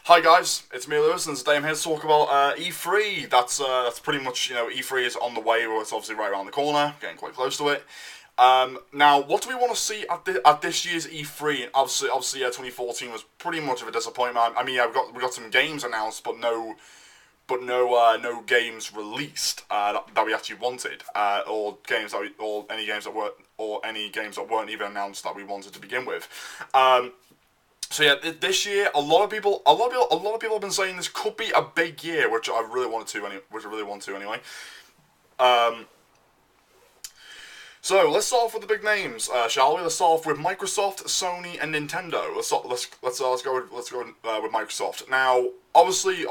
Hi guys, it's me Lewis, and today I'm here to talk about E3. That's pretty much, E3 is on the way, or it's obviously right around the corner, getting quite close to it. Now, what do we want to see at this year's E3? Obviously, 2014 was pretty much of a disappointment. I mean, yeah, we got some games announced, but no games released that we actually wanted, or any games that weren't even announced that we wanted to begin with. So yeah, this year a lot of people have been saying this could be a big year, which I really want to anyway. Um, so let's start off with the big names, shall we? Let's start off with Microsoft, Sony, and Nintendo. Let's go with Microsoft. Now, obviously,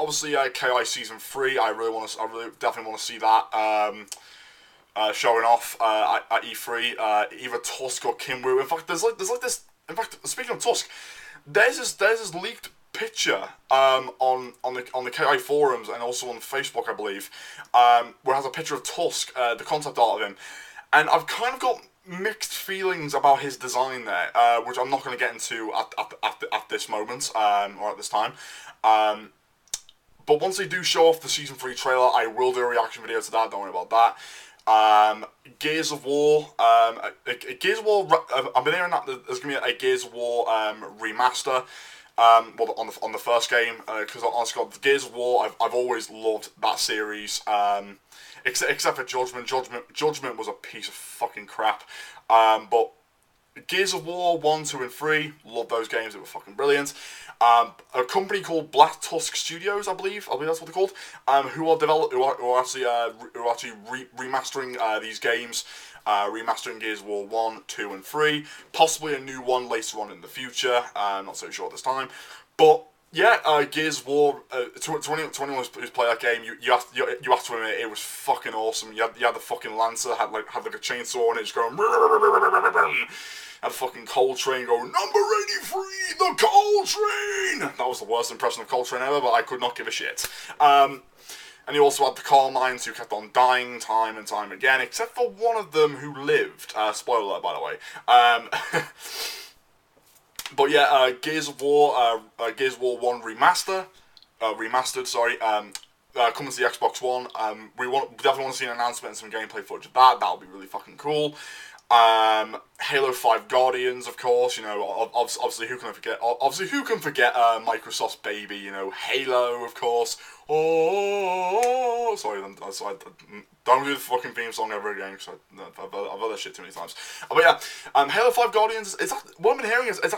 KI Season 3. I really definitely want to see that showing off at E3. Either Tusk or Kimwu. In fact, there's like this. In fact, speaking of Tusk. There's this leaked picture on the KI forums and also on Facebook, I believe, where it has a picture of Tusk, the concept art of him, and I've kind of got mixed feelings about his design there, which I'm not going to get into at this moment or at this time. But once they do show off the Season 3 trailer, I will do a reaction video to that. Don't worry about that. Gears of War. Gears of War. I've been hearing that there's gonna be a Gears of War remaster. Well, on the first game, because honestly, Gears of War, I've always loved that series. Except for Judgment. Judgment was a piece of fucking crap. But Gears of War 1, 2, and 3, love those games. They were fucking brilliant. A company called Black Tusk Studios, I believe that's what they're called, who are actually remastering these games, remastering Gears of War 1, 2, and 3, possibly a new one later on in the future. Not so sure at this time, but yeah, Gears of War. To anyone who's played that game, you have to admit it was fucking awesome. You had the fucking Lancer had like a chainsaw and it's going. And fucking Coltrane going, number 83, the Coltrane! That was the worst impression of Coltrane ever, but I could not give a shit. And you also had the Carmines, who kept on dying time and time again, except for one of them who lived. Spoiler, by the way. But yeah, Gears of War 1 remastered, sorry, coming to the Xbox One. We definitely want to see an announcement and some gameplay footage of that. That would be really fucking cool. Halo 5 Guardians, of course, obviously who can forget Microsoft's baby, Halo, of course. Oh, sorry, don't do the fucking theme song ever again, because I've heard that shit too many times. But yeah, Halo 5 Guardians, what I've been hearing is it's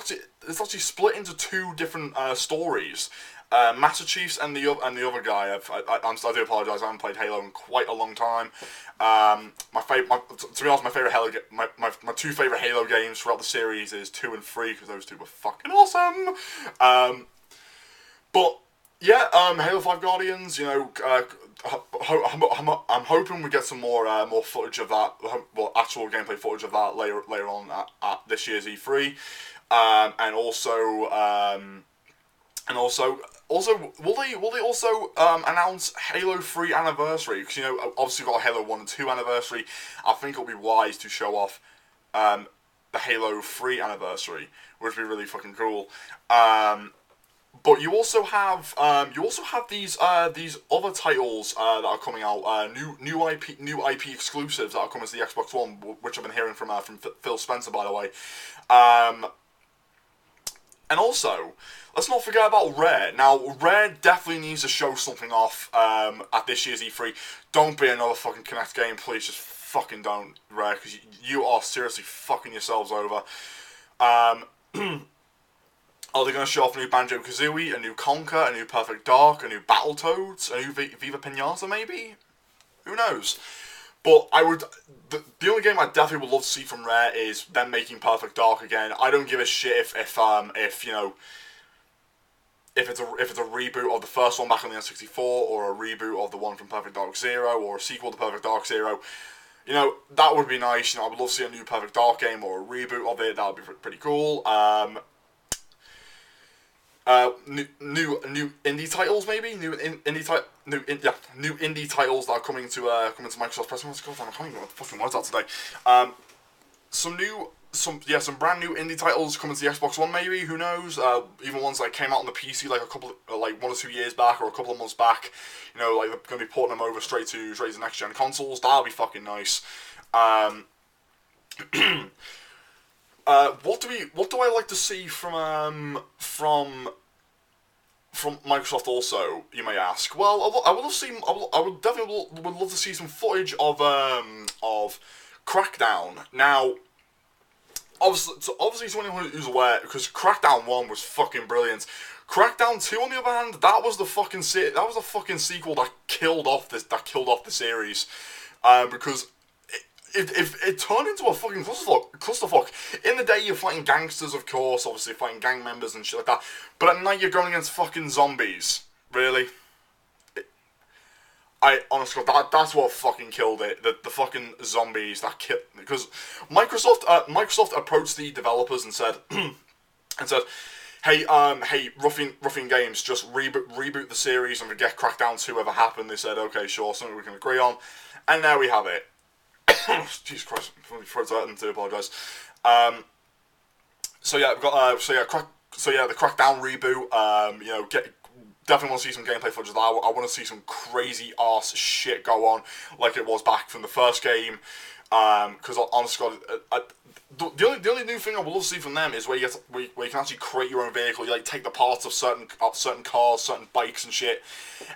actually split into two different stories. Master Chief's and the other guy. I do apologise. I haven't played Halo in quite a long time. To be honest, my two favourite Halo games throughout the series is 2 and 3, because those two were fucking awesome. But yeah, Halo 5 Guardians. I'm hoping we get some more footage of that. Well, actual gameplay footage of that later on at this year's E3, and also, will they also announce Halo 3 anniversary? Because obviously we've got a Halo 1 and 2 anniversary. I think it'll be wise to show off the Halo 3 anniversary, which would be really fucking cool. But you also have these other titles that are coming out, new IP exclusives that are coming to the Xbox One, which I've been hearing from Phil Spencer, by the way. And also, let's not forget about Rare. Now, Rare definitely needs to show something off at this year's E3. Don't be another fucking Kinect game, please. Just fucking don't, Rare, because you are seriously fucking yourselves over. Are they going to show off a new Banjo-Kazooie, a new Conker, a new Perfect Dark, a new Battletoads, a new Viva Pinata, maybe? Who knows? But the only game I definitely would love to see from Rare is them making Perfect Dark again. I don't give a shit if it's a reboot of the first one back on the N64, or a reboot of the one from Perfect Dark Zero, or a sequel to Perfect Dark Zero. That would be nice. I would love to see a new Perfect Dark game or a reboot of it. That would be pretty cool. New indie titles, maybe new indie titles that are coming to Microsoft Press. God, I can't even get my fucking words out today. Some new some brand new indie titles coming to the Xbox One, maybe, who knows? Even ones that came out on the PC like like 1 or 2 years back or a couple of months back. You know, like they're gonna be porting them over straight to next gen consoles. That'll be fucking nice. What do I like to see from Microsoft also, you may ask? Well, I would definitely would love to see some footage of Crackdown. Now, obviously, to anyone who's aware, because Crackdown 1 was fucking brilliant. Crackdown 2, on the other hand, that was the fucking sequel that killed off the series, because it turned into a fucking clusterfuck. In the day, you're fighting gangsters, of course, obviously fighting gang members and shit like that. But at night, you're going against fucking zombies. Really? Honestly, that's what fucking killed it. The fucking zombies that killed, because Microsoft approached the developers and said, hey, Ruffian Games, just reboot the series and forget Crackdown 2 ever happened. They said, okay, sure, something we can agree on, and now we have it. Jesus Christ, my throat's hurting, to apologise. So yeah, we've got the Crackdown reboot. You know, definitely want to see some gameplay footage of that. I want to see some crazy ass shit go on, like it was back from the first game. Because honestly, the only new thing I would love to see from them is where you can actually create your own vehicle. You like take the parts of certain cars, certain bikes and shit,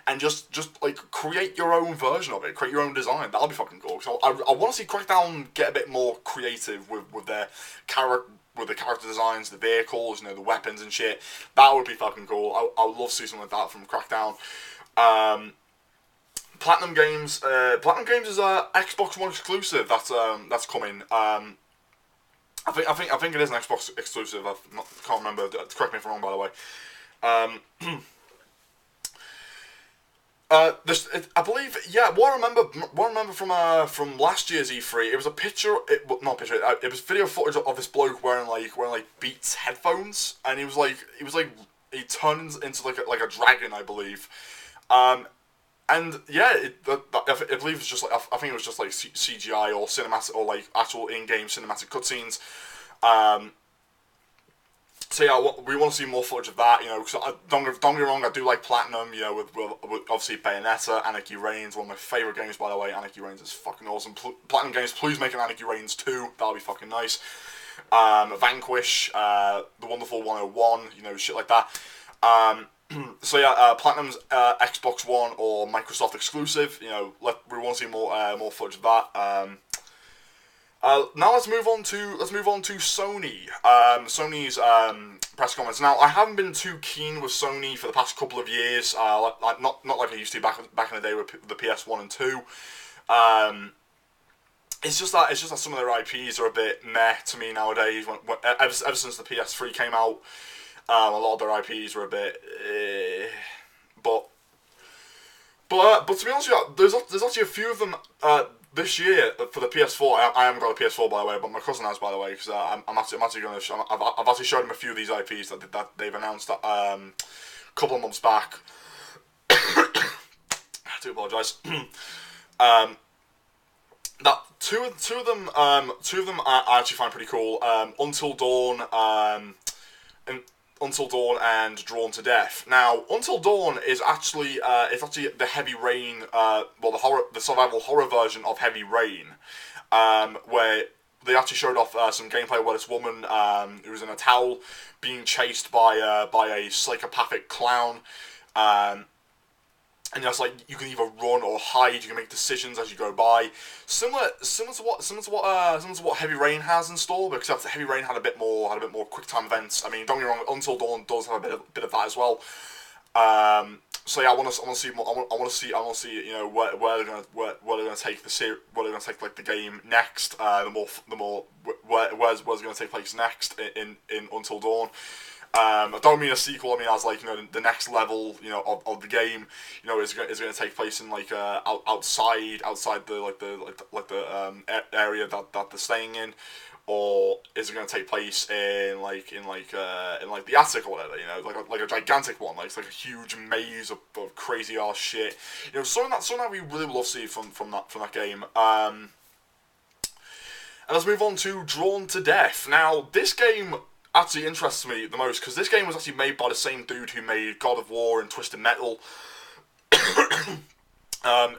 and just like create your own version of it, create your own design. That'll be fucking cool. So I want to see Crackdown get a bit more creative with their character designs, the vehicles, you know, the weapons and shit. That would be fucking cool. I would love to see something like that from Crackdown. Platinum Games is a Xbox One exclusive that's coming. I think it is an Xbox exclusive. Can't remember. Correct me if I'm wrong, by the way. I believe, yeah. What I remember from last year's E3, it was a picture. It was video footage of this bloke wearing Beats headphones, and he turned into like a dragon, I believe. And yeah, I believe it's just like I think it was just like CGI or cinematic or like actual in-game cinematic cutscenes. So yeah, we want to see more footage of that. You know, because don't get me wrong, I do like Platinum. You know, with obviously Bayonetta, Anarchy Reigns, one of my favorite games, by the way. Anarchy Reigns is fucking awesome. Platinum Games, please make an Anarchy Reigns 2. That'll be fucking nice. Vanquish, The Wonderful 101. You know, shit like that. So yeah, Platinum's Xbox One or Microsoft exclusive. You know, we want to see more footage of that. Now let's move on to Sony. Sony's press comments. Now I haven't been too keen with Sony for the past couple of years. Not like I used to back in the day with the PS1 and 2. It's just that some of their IPs are a bit meh to me nowadays. Ever since the PS3 came out. A lot of their IPs were a bit, but to be honest with you, there's actually a few of them this year for the PS4. I haven't got a PS4, by the way, but my cousin has, by the way, because I'm actually going to. I've actually showed him a few of these IPs that they've announced a couple of months back. I do apologise. That two of them I actually find pretty cool. Until Dawn and Drawn to Death. Now, Until Dawn is actually the Heavy Rain, the survival horror version of Heavy Rain, where they actually showed off some gameplay where this woman who was in a towel being chased by a psychopathic clown, and that's like you can either run or hide. You can make decisions as you go by. Similar to what Heavy Rain has in store, except that Heavy Rain had a bit more quick time events. I mean, don't get me wrong, Until Dawn does have a bit of that as well. So yeah, I want to see more. I want to see you know where they're gonna take like the game next. Where's it gonna take place next in Until Dawn. I don't mean a sequel. I mean as like, you know, the next level, you know, of the game. You know, is going to take place in like outside the area that they're staying in, or is it going to take place in the attic or whatever? You know, like a gigantic one, like it's like a huge maze of crazy ass shit. You know, something that we really love to see from that game. And let's move on to Drawn to Death. Now, this game actually interests me the most because this game was actually made by the same dude who made God of War and Twisted Metal.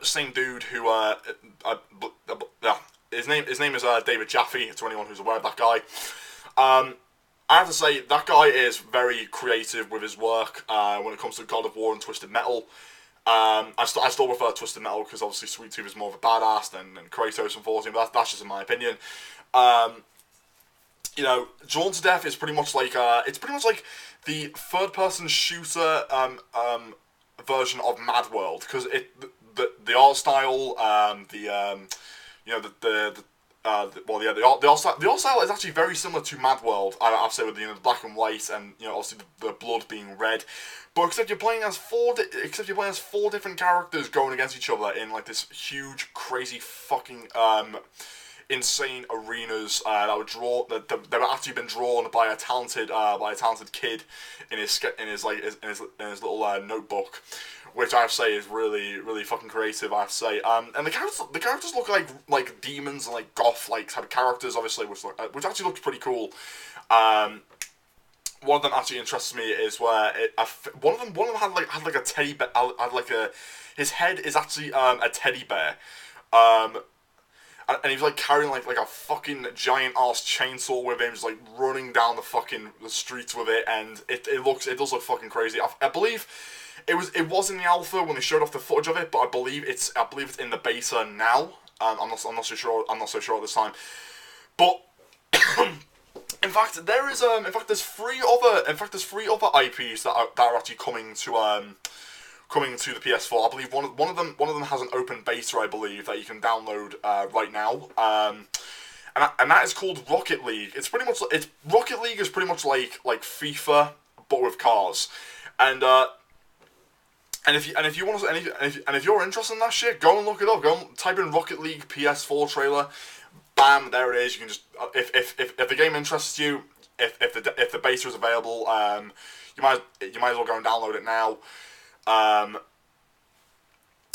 Same dude who, his name is David Jaffe, to anyone who's aware of that guy. I have to say, that guy is very creative with his work when it comes to God of War and Twisted Metal. I still prefer Twisted Metal because obviously Sweet Tooth is more of a badass than Kratos, unfortunately, but that's just in my opinion. You know, Drawn to Death is pretty much like the third-person shooter version of Mad World because the art style, the art style is actually very similar to Mad World. I'd say with the black and white and obviously the blood being red, but except you're playing as four different characters going against each other in like this huge, crazy, fucking insane arenas that were actually been drawn by a talented kid in his little notebook, which I have to say is really, really fucking creative. I have to say, and the characters look like demons and like goth like type of characters, obviously, which actually looks pretty cool. One of them actually interests me is where one of them had like a teddy bear. His head is actually a teddy bear. And he was like carrying like a fucking giant ass chainsaw with him, just like running down the streets with it, and it does look fucking crazy. I believe it was in the alpha when they showed off the footage of it, but I believe it's in the beta now. I'm not so sure at this time, but in fact there's three other IPs that are actually coming to the PS4. I believe one of them has an open beta, I believe, that you can download right now. And that is called Rocket League. Rocket League is pretty much like FIFA but with cars. And if you're interested in that shit, go and look it up. Go and type in Rocket League PS4 trailer. Bam, there it is. You can just if the game interests you, if the beta is available, you might as well go and download it now.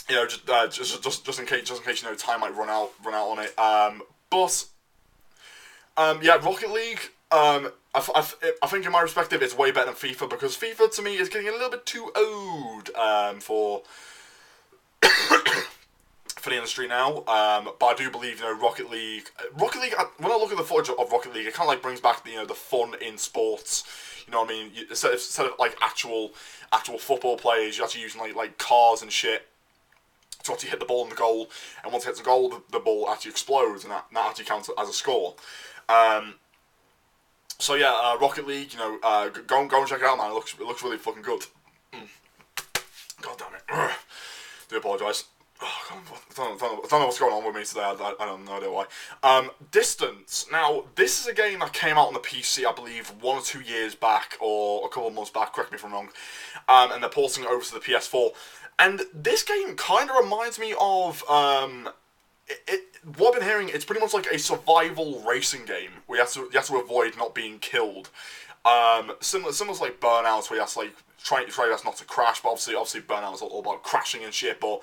Just in case time might run out on it. Rocket League. I think in my perspective, it's way better than FIFA because FIFA to me is getting a little bit too old for the industry now. But I do believe Rocket League. When I look at the footage of Rocket League, it kind of like brings back the fun in sports. You know what I mean? Instead of like actual football players, you're actually using like cars and shit to actually hit the ball in the goal. And once it hits the goal, the ball actually explodes, and that actually counts as a score. Rocket League. Go and check it out, man. It looks really fucking good. God damn it. Do apologise. I don't know what's going on with me today. I don't know why. Distance. Now, this is a game that came out on the PC, I believe, 1 or 2 years back, or a couple of months back, correct me if I'm wrong. And they're porting it over to the PS4. And this game kind of reminds me of, what I've been hearing, it's pretty much like a survival racing game, where you have to avoid not being killed. Similar to like Burnout, where you have to like, try not to crash, but obviously Burnout is all about crashing and shit, but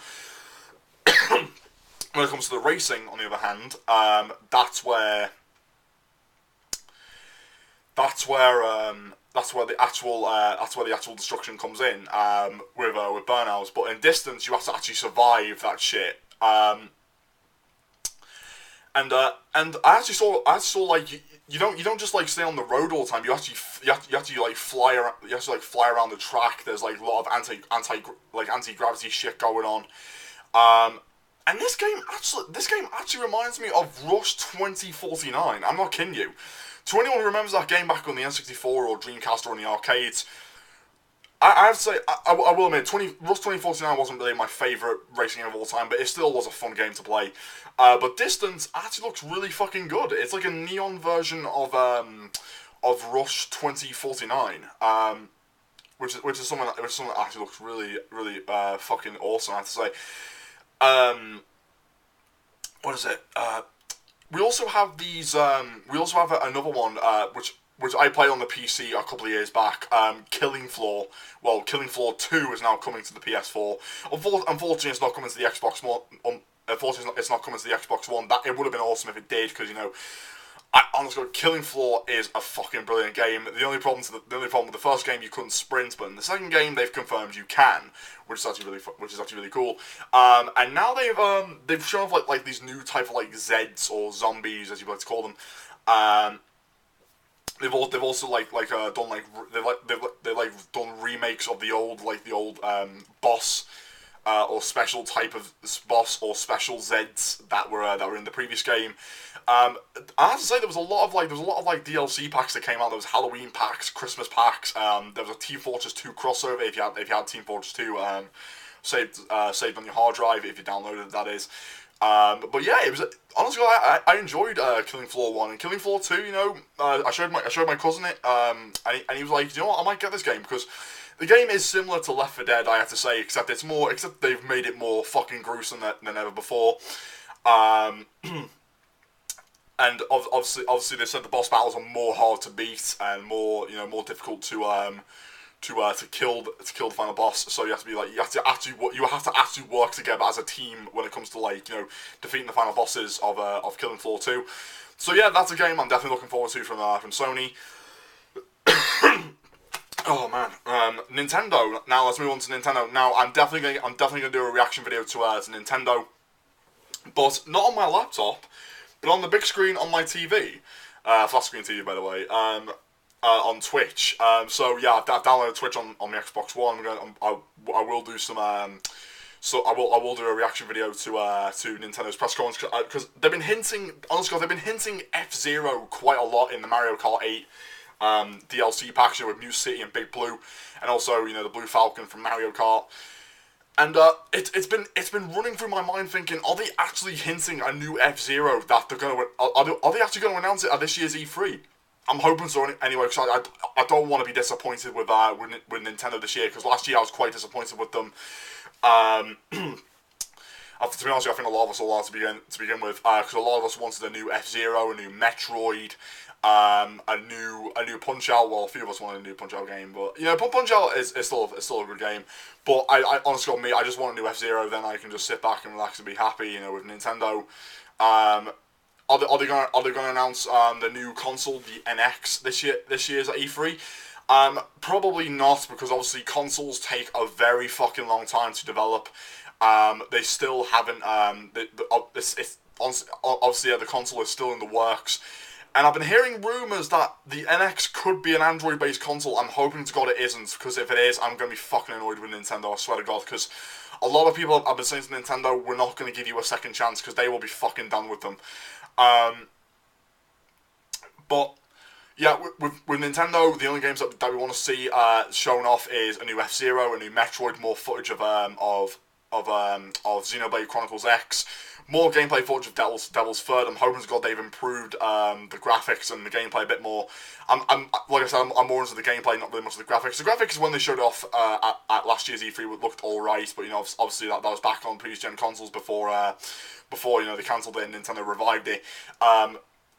when it comes to the racing, on the other hand, that's where the actual destruction comes in with Burnouts. But in Distance, you have to actually survive that shit. And I actually saw like you don't just like stay on the road all the time. You have to like fly around. You have to like fly around the track. There's like a lot of anti-gravity shit going on. And this game actually reminds me of Rush 2049. I'm not kidding you. To anyone who remembers that game back on the N64 or Dreamcast or in the arcades, I have to say, I will admit, Rush 2049 wasn't really my favourite racing game of all time, but it still was a fun game to play. But Distance actually looks really fucking good. It's like a neon version of Rush 2049, which is something that actually looks really, really fucking awesome, I have to say. What is it? We also have these. We also have another one, which I played on the PC a couple of years back. Killing Floor. Well, Killing Floor 2 is now coming to the PS4. Unfortunately, it's not coming to the Xbox One. unfortunately it's not coming to the Xbox One. That it would have been awesome if it did, because I honestly, Killing Floor is a fucking brilliant game. The only problem with the first game, you couldn't sprint, but in the second game they've confirmed you can, which is actually really cool. And now they've shown off like these new type of like Zeds or zombies, as you like to call them. They've also done done remakes of the old boss. Or special type of boss or special Zeds that were in the previous game. I have to say there was a lot of DLC packs that came out. There was Halloween packs, Christmas packs. There was a Team Fortress 2 crossover if you had Team Fortress 2 saved on your hard drive if you downloaded it, that is. But yeah, it was honestly I enjoyed Killing Floor 1 and Killing Floor 2. I showed my cousin it, and he was like, you know what, I might get this game because the game is similar to Left 4 Dead, I have to say, except they've made it more fucking gruesome than ever before. And obviously they said the boss battles are more hard to beat and more difficult to kill the final boss. So you have to actually work together as a team when it comes to defeating the final bosses of Killing Floor 2. So yeah, that's a game I'm definitely looking forward to from Sony. Oh man, Nintendo. Now let's move on to Nintendo. Now I'm definitely gonna do a reaction video to Nintendo, but not on my laptop, but on the big screen on my TV, flat screen TV by the way, on Twitch. So yeah, I've downloaded Twitch on my Xbox One. I will do some so I will do a reaction video to Nintendo's press conference because they've been hinting. Honestly, they've been hinting F-Zero quite a lot in the Mario Kart 8. DLC packs with New City and Big Blue, and also the Blue Falcon from Mario Kart, and it's been running through my mind thinking, are they actually hinting a new F-Zero that they're gonna are they actually gonna announce it at this year's E3? I'm hoping so anyway, because I don't want to be disappointed with Nintendo this year, because last year I was quite disappointed with them. To be honest with you, I think a lot of us all are to begin with, because a lot of us wanted a new F-Zero, a new Metroid, a new Punch-Out. Well, a few of us wanted a new Punch-Out game, but Punch-Out is still a good game. But I honestly, got me, I just want a new F-Zero. Then I can just sit back and relax and be happy, with Nintendo. Are they gonna announce the new console, the NX, this year's at E3? Probably not, because obviously consoles take a very fucking long time to develop. They still haven't. Obviously, the console is still in the works. And I've been hearing rumours that the NX could be an Android-based console. I'm hoping to God it isn't, because if it is, I'm going to be fucking annoyed with Nintendo, I swear to God, because a lot of people have been saying to Nintendo, we're not going to give you a second chance, because they will be fucking done with them. But, yeah, with Nintendo, the only games that we want to see shown off is a new F-Zero, a new Metroid, more footage of Xenoblade Chronicles X, more gameplay footage of Devil's Third. I'm hoping to God they've improved the graphics and the gameplay a bit more. Like I said, I'm more into the gameplay, not really much of the graphics. The graphics, when they showed off at last year's E3, looked alright, but obviously that was back on previous gen consoles before they cancelled it and Nintendo revived it.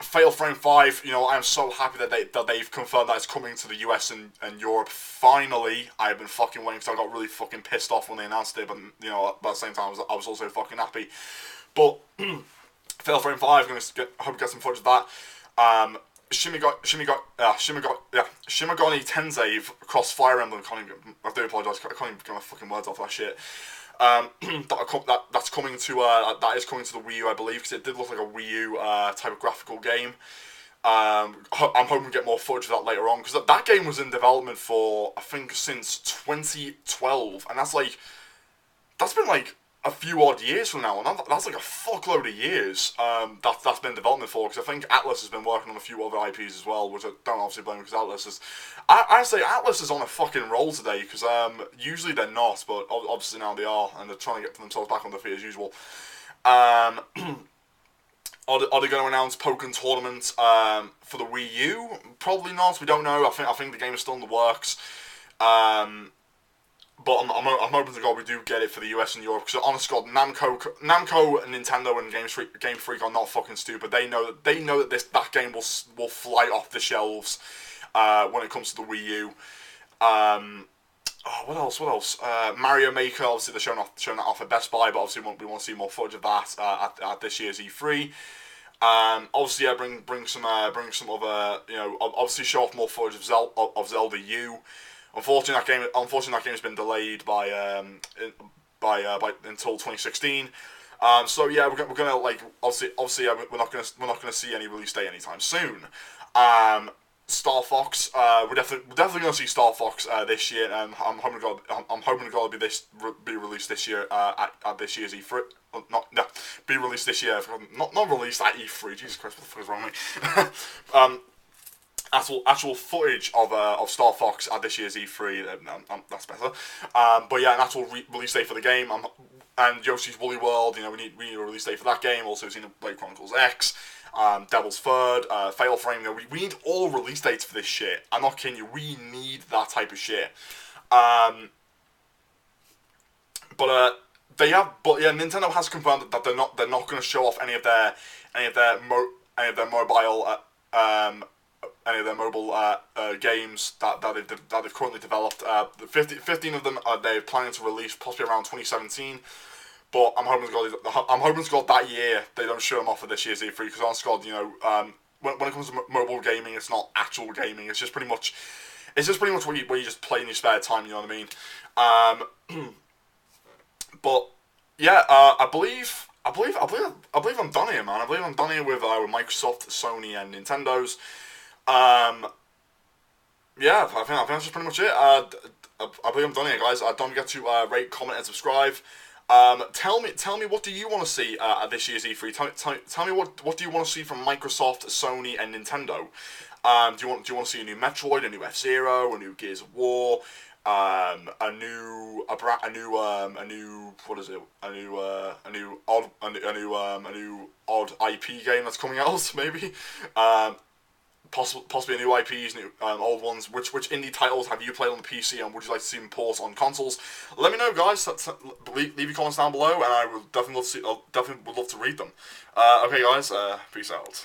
Fatal Frame 5, I am so happy that they've confirmed that it's coming to the US and Europe. Finally, I have been fucking waiting, because I got really fucking pissed off when they announced it, but at the same time I was also fucking happy. But Fatal Frame 5, I hope to get some footage of that. Shimigami Tensei cross Fire Emblem. I do apologise, I can't even get my fucking words off that shit. That's coming to that is coming to the Wii U, I believe, because it did look like a Wii U type of graphical game. I'm hoping to get more footage of that later on, because that game was in development for, I think, since 2012, and that's been like a few odd years from now, and that's like a fuckload of years that's been development for, because I think Atlas has been working on a few other IPs as well, which I don't obviously blame, because Atlas is... I say Atlas is on a fucking roll today, because usually they're not, but obviously now they are, and they're trying to get themselves back on their feet as usual. Are they going to announce Pokken Tournament for the Wii U? Probably not, we don't know. I think the game is still in the works. But I'm hoping to God we do get it for the US and Europe, because honest God, Namco, Nintendo, and Game Freak are not fucking stupid. They know that that game will fly off the shelves when it comes to the Wii U. Oh, what else? What else? Mario Maker. Obviously, they're showing that off at Best Buy, but obviously we want to see more footage of that at this year's E3. Obviously, yeah, bring some other, obviously show off more footage of Zelda U. Unfortunately, that game has been delayed by until 2016. So yeah, we're gonna like obviously yeah, we're not gonna see any release date anytime soon. Um, Star Fox, we're definitely gonna see Star Fox this year. I'm hoping to God be released this year at this year's E3. Not no, be released this year. Not released at E3. Jesus Christ, what the fuck is wrong with me? Actual footage of Star Fox at this year's E3. That's better. But yeah, an actual release date for the game. And Yoshi's Woolly World. We need a release date for that game. Also, Xenoblade Chronicles X, Devil's Third, Fatal Frame. We need all release dates for this shit. I'm not kidding you. We need that type of shit. But yeah, Nintendo has confirmed that they're not going to show off any of their mobile games that they've currently developed. 15 of them they're planning to release possibly around 2017. But I'm hoping to God that year they don't show them off at this year's E3, because honest God, when it comes to mobile gaming, it's not actual gaming. It's just pretty much where you just play in your spare time. You know what I mean? But yeah, I believe I'm done here, man. I believe I'm done here with Microsoft, Sony, and Nintendo's. Yeah, I think that's just pretty much it. I believe I'm done here, guys. Don't forget to rate, comment, and subscribe. Tell me what do you want to see at this year's E3? Tell me what do you want to see from Microsoft, Sony, and Nintendo? Do you want to see a new Metroid, a new F-Zero, a new Gears of War, a new what is it? A new odd IP game that's coming out, maybe. Possibly new IPs, new old ones. Which indie titles have you played on the PC, and would you like to see them port on consoles? Let me know, guys. Leave your comments down below, and I will definitely would love to read them. Okay, guys. Peace out.